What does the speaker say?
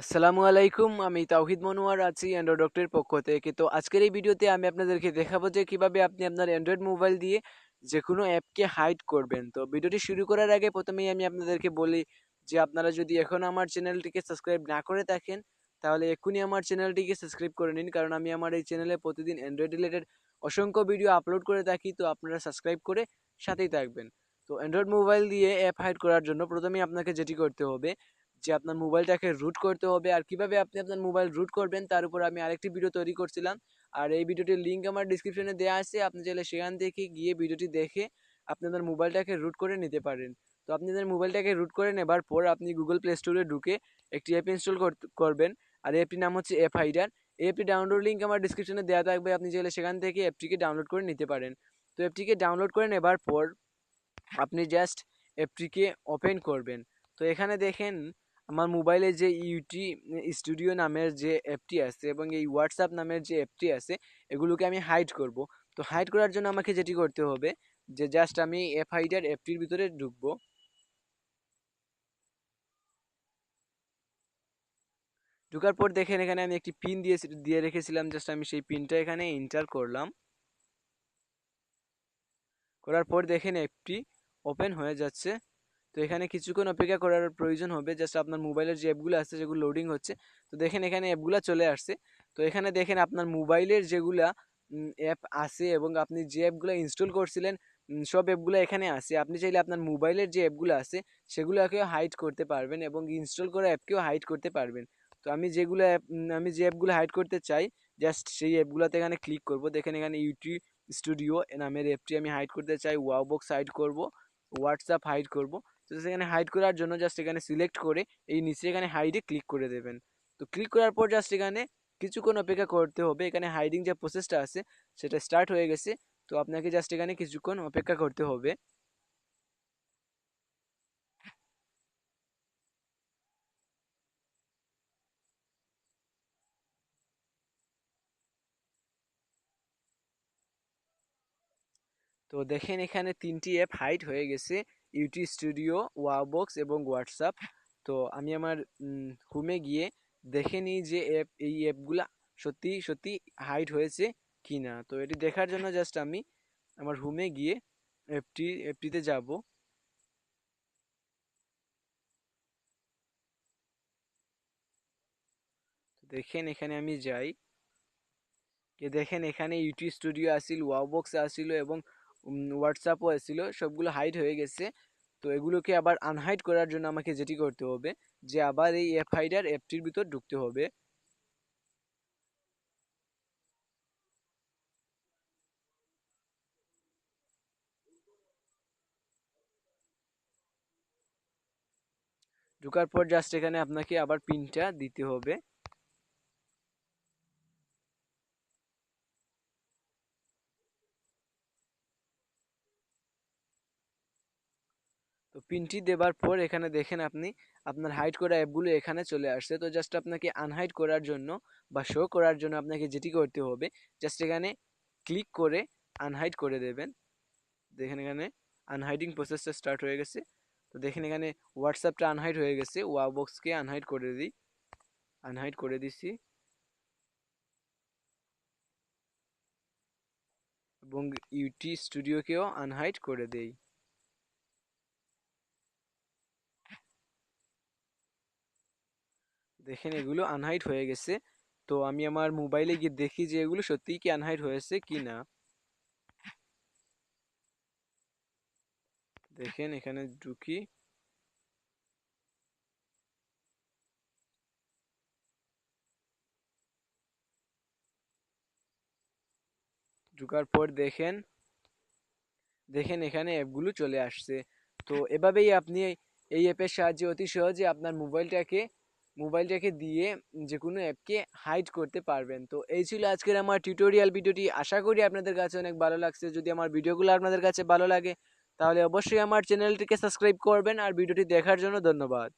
আসসালামু আলাইকুম, আমি তাওহিদ মনোয়ার আছি অ্যান্ড্রো ডক্টের পক্ষ থেকে। তো আজকের এই ভিডিওতে আমি আপনাদেরকে দেখাবো যে কিভাবে আপনি আপনার অ্যান্ড্রয়েড মোবাইল দিয়ে যে কোনো অ্যাপকে হাইড করবেন। তো ভিডিওটি শুরু করার আগে প্রথমেই আমি আপনাদেরকে বলি যে আপনারা যদি এখন আমার চ্যানেলটিকে সাবস্ক্রাইব না করে থাকেন তাহলে এক্ষুনি আমার চ্যানেলটিকে সাবস্ক্রাইব করে নিন, কারণ আমি আমার এই চ্যানেলে প্রতিদিন অ্যান্ড্রয়েড রিলেটেড অসংখ্য ভিডিও আপলোড করে থাকি। তো আপনারা সাবস্ক্রাইব করে সাথেই থাকবেন। তো অ্যান্ড্রয়েড মোবাইল দিয়ে অ্যাপ হাইড করার জন্য প্রথমেই আপনাকে যেটি করতে হবে যে আপনার মোবাইলটাকে রুট করতে হবে। আর কিভাবে আপনি আপনার মোবাইল রুট করবেন তার উপর আমি আরেকটি ভিডিও তৈরি করছিলাম, আর এই ভিডিওটির লিঙ্ক আমার ডিসক্রিপশনে দেওয়া আছে। আপনি চাইলে সেখান থেকে গিয়ে ভিডিওটি দেখে আপনি আপনার মোবাইলটাকে রুট করে নিতে পারেন। তো আপনি আপনার মোবাইলটাকে রুট করে নেবার পর আপনি গুগল প্লে স্টোরে ঢুকে একটি অ্যাপ ইনস্টল করবেন, আর অ্যাপটির নাম হচ্ছে অ্যাপ হাইডার। এই অ্যাপটি ডাউনলোড লিঙ্ক আমার ডিসক্রিপশনে দেওয়া থাকবে, আপনি চাইলে সেখান থেকে অ্যাপটিকে ডাউনলোড করে নিতে পারেন। তো অ্যাপটিকে ডাউনলোড করে নেবার পর আপনি জাস্ট অ্যাপটিকে ওপেন করবেন। তো এখানে দেখেন আমার মোবাইলে যে ইউটি স্টুডিও নামের যে অ্যাপটি আছে এবং এই হোয়াটসঅ্যাপ নামের যে অ্যাপটি আছে এগুলোকে আমি হাইড করব। তো হাইড করার জন্য আমাকে যেটি করতে হবে যে জাস্ট আমি অ্যাপ হাইডার অ্যাপটির ভিতরে ঢুকবো। ঢোকার পর দেখেন এখানে আমি একটি পিন দিয়ে রেখেছিলাম, জাস্ট আমি সেই পিনটা এখানে এন্টার করলাম। করার পর দেখেন অ্যাপটি ওপেন হয়ে যাচ্ছে। তো এখানে কিছুক্ষণ অপেক্ষা করার প্রয়োজন হবে, জাস্ট আপনার মোবাইলের যে অ্যাপগুলো আছে যেগুলো লোডিং হচ্ছে। তো দেখেন এখানে অ্যাপগুলো চলে আসছে। তো এখানে দেখেন আপনার মোবাইলের যেগুলা অ্যাপ আছে এবং আপনি যে অ্যাপগুলো ইনস্টল করছিলেন সব অ্যাপগুলো এখানে আছে। আপনি চাইলে আপনার মোবাইলের যে অ্যাপগুলো আছে সেগুলোকেও হাইড করতে পারবেন এবং ইনস্টল করা অ্যাপকেও হাইড করতে পারবেন। তো আমি যে অ্যাপগুলো হাইড করতে চাই জাস্ট সেই অ্যাপগুলোতে এখানে ক্লিক করব। দেখেন এখানে ইউটিউব স্টুডিও নামের অ্যাপটি আমি হাইড করতে চাই, ওয়াও বক্স হাইড করব, হোয়াটসঅ্যাপ হাইড করব। তো সেখানে হাইড করার জন্য জাস্ট এখানে সিলেক্ট করে এই নিচে এখানে হাইডে ক্লিক করে দেবেন। তো ক্লিক করার পর জাস্ট এখানে কিছুক্ষণ অপেক্ষা করতে হবে। এখানে হাইডিং যে প্রসেসটা আছে সেটা স্টার্ট হয়ে গেছে। তো আপনাকে জাস্ট এখানে কিছুক্ষণ অপেক্ষা করতে হবে। তো দেখেন এখানে তিনটি অ্যাপ হাইড হয়ে গেছে, ইউটিউব স্টুডিও, ওয়াবক্স এবং হোয়াটসঅ্যাপ। তো আমি আমার হোমে গিয়ে দেখে নিই যে এই অ্যাপগুলা সত্যি সত্যি হাইড হয়েছে কিনা। তো এটি দেখার জন্য জাস্ট আমি আমার হোমে গিয়ে অ্যাপটিতে যাব। দেখেন এখানে আমি যাই, দেখেন এখানে ইউটিউব স্টুডিও আসিল, ওয়াবক্স আসিল এবং হোয়াটসঅ্যাপও আসিল, সবগুলো হাইড হয়ে গেছে। তো এগুলোকে আবার আনহাইড করার জন্য আমাকে যেটি করতে হবে যে আবার এই অ্যাপ হাইডার অ্যাপটির ভিতর ঢুকতে হবে। ঢোকার পর জাস্ট এখানে আপনাকে আবার পিনটা দিতে হবে। তো পিনটি দেবার পর এখানে দেখেন আপনি আপনার হাইড করা অ্যাপগুলো এখানে চলে আসছে। তো জাস্ট আপনাকে আনহাইড করার জন্য বা শো করার জন্য আপনাকে যেটি করতে হবে জাস্ট এখানে ক্লিক করে আনহাইড করে দেবেন। দেখেন এখানে আনহাইডিং প্রসেসটা স্টার্ট হয়ে গেছে। তো দেখেন এখানে হোয়াটসঅ্যাপটা আনহাইড হয়ে গেছে, ওয়াবক্সকে আনহাইড করে দিই, আনহাইড করে দিছি এবং ইউটি স্টুডিওকেও আনহাইড করে দেই। দেখেন এগুলো আনহাইড হয়ে গেছে। তো আমি আমার মোবাইলে গিয়ে দেখি যে এগুলো সত্যিই কি আনহাইড হয়েছে কি না। দেখেন এখানে ঢুকি, ঢুকার পর দেখেন দেখেন এখানে অ্যাপগুলো চলে আসছে। তো এভাবেই আপনি এই অ্যাপের সাহায্যে অতি সহজে আপনার মোবাইলটাকে দিয়ে যে কোনো অ্যাপকে হাইড করতে পারবেন। তো এই ছিল আজকের আমার টিউটোরিয়াল ভিডিওটি। আশা করি আপনাদের কাছে অনেক ভালো লাগছে। যদি আমার ভিডিওগুলো আপনাদের কাছে ভালো লাগে তাহলে অবশ্যই আমার চ্যানেলটিকে সাবস্ক্রাইব করবেন, আর ভিডিওটি দেখার জন্য ধন্যবাদ।